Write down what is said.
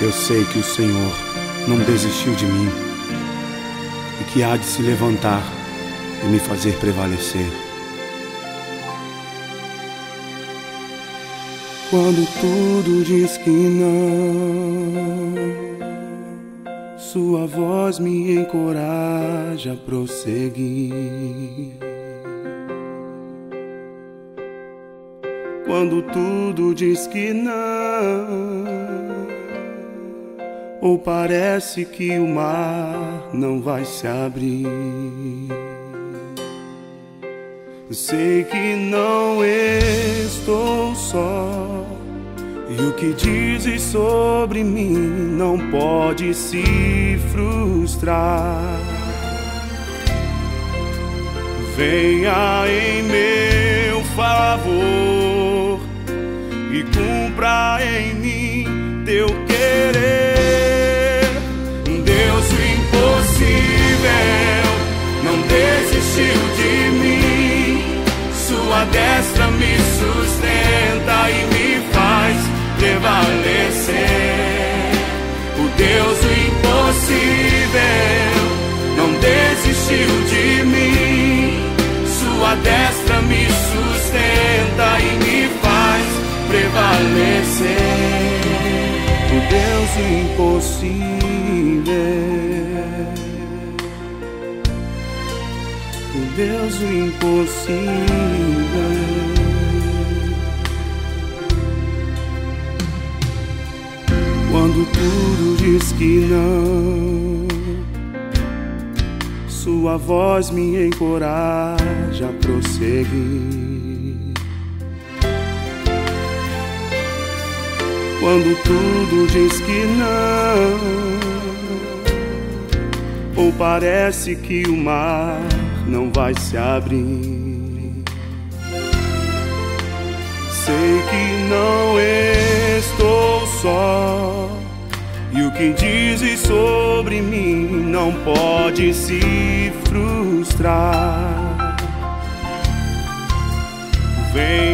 Eu sei que o Senhor não desistiu de mim e que há de se levantar e me fazer prevalecer. Quando tudo diz que não, sua voz me encoraja a prosseguir. Quando tudo diz que não, ou parece que o mar não vai se abrir, sei que não estou só, e o que dizes sobre mim não pode se frustrar. Venha em meu favor e cumpra em mim teu querer. Deus, o impossível não desistiu de mim. Sua destra me sustenta e me faz prevalecer. O Deus, o impossível não desistiu de mim. Sua destra me sustenta e me faz prevalecer. O Deus impossível, o Deus impossível. Quando tudo diz que não, sua voz me encoraja a prosseguir. Quando tudo diz que não, ou parece que o mar não vai se abrir, sei que não estou só, e o que dizes sobre mim não pode se frustrar. Venha